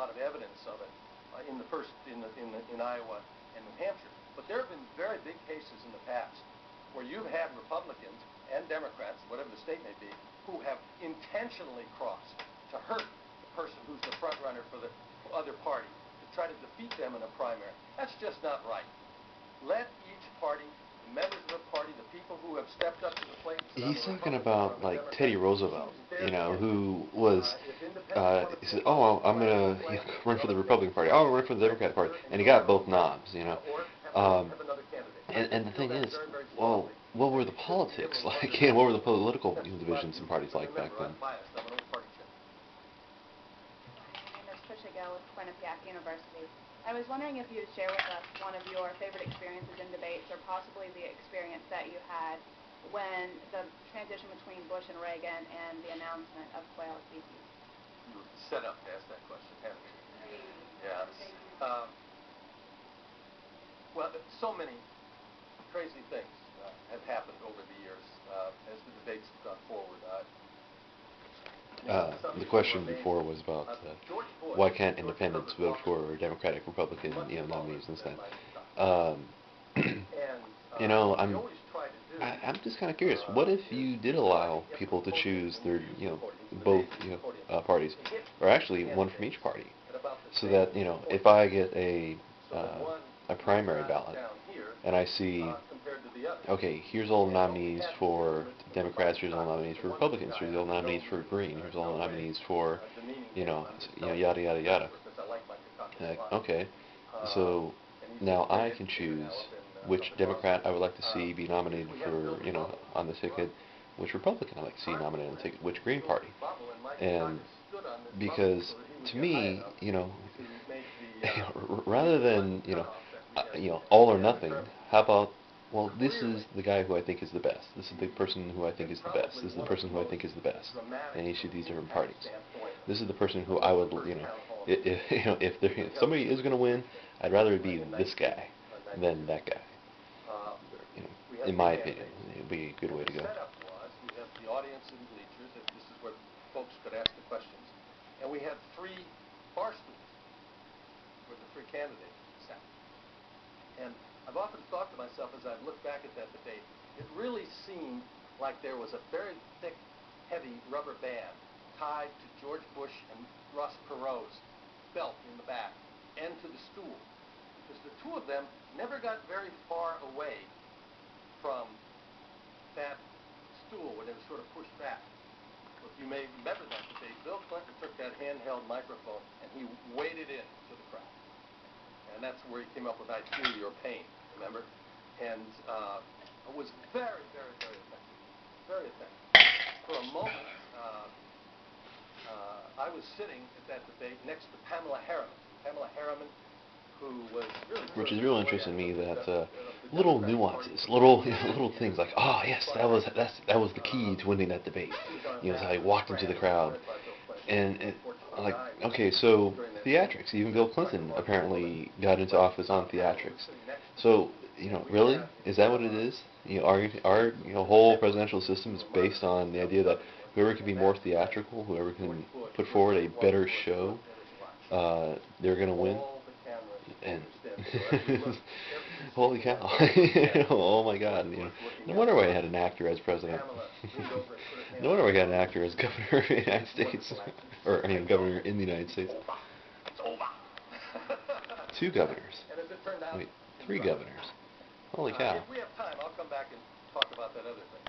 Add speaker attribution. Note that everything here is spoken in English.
Speaker 1: lot of evidence of it in Iowa and New Hampshire. But there have been very big cases in the past where you've had Republicans and Democrats, whatever the state may be, who have intentionally crossed to hurt the person who's the front runner for the other party, to try to defeat them in a primary. That's just not right. Let each party, the members of the party, the people who have stepped up to the plate.
Speaker 2: He's talking about like Teddy Roosevelt, who was, he said, oh, I'm going to run for the Republican Party, oh, I'm going to run for the Democratic Party, and he got both knobs, And the thing is, well, what were the politics like? What were the political divisions and parties like back then?
Speaker 3: My name is Trisha Gill with Quinnipiac University. I was wondering if you would share with us one of your favorite experiences in debates, or possibly the experience that you had when the transition between Bush and Reagan and the announcement of quail species.
Speaker 1: You were set up to ask that question, haven't you? Yes. Well, so many crazy things have happened over the years as the debates have gone forward.
Speaker 2: The question before was about why can't independents vote for Democratic, Republican, nominees instead. I'm just kind of curious. What if you did allow people to choose their, both, parties, or actually one from each party, so that if I get a primary ballot and I see, okay, here's all the nominees for Democrats, here's all the nominees for Republicans, here's all the nominees for Green, here's all the nominees for, yada, yada, yada. Okay, so now I can choose which Democrat I would like to see be nominated for, on the ticket, which Republican I'd like to see nominated on the ticket, which Green Party. And because, to me, rather than, all or nothing, how about, well, this is the guy who I think is the best. This is the person who I think is the best. This is the person who I think is the best in each of these different parties. This is the person who I would, if somebody is going to win, I'd rather it be this guy than that guy. In my opinion, it would be a good way to go.
Speaker 1: The setup was we had the audience and bleachers, and this is where folks could ask the questions, and we had 3 bar stools where the 3 candidates sat. And I've often thought to myself as I've looked back at that debate, it really seemed like there was a very thick, heavy rubber band tied to George Bush and Ross Perot's belt in the back and to the stool, because the 2 of them never got very far away from that stool when it was sort of pushed back. If you may remember that debate, Bill Clinton took that handheld microphone and he waded in to the crowd. And that's where he came up with I Feel Your Pain, remember? And it was very, very, very effective. Very effective. For a moment, I was sitting at that debate next to Pamela Harriman. Pamela Harriman, who was really...
Speaker 2: Which is real interesting to me, that little nuances, little things like, oh yes, that was the key to winning that debate. How he walked into the crowd, and like, okay, so theatrics. Even Bill Clinton apparently got into office on theatrics. So really, is that what it is? Our whole presidential system is based on the idea that whoever can be more theatrical, whoever can put forward a better show, they're going to win. And holy cow! Oh my God! No wonder why I had an actor as president. No wonder why I got an actor as governor of the United States, or governor in the United States. 2 governors. Wait, 3 governors. Holy cow!
Speaker 1: If we have time, I'll come back and talk about that other thing.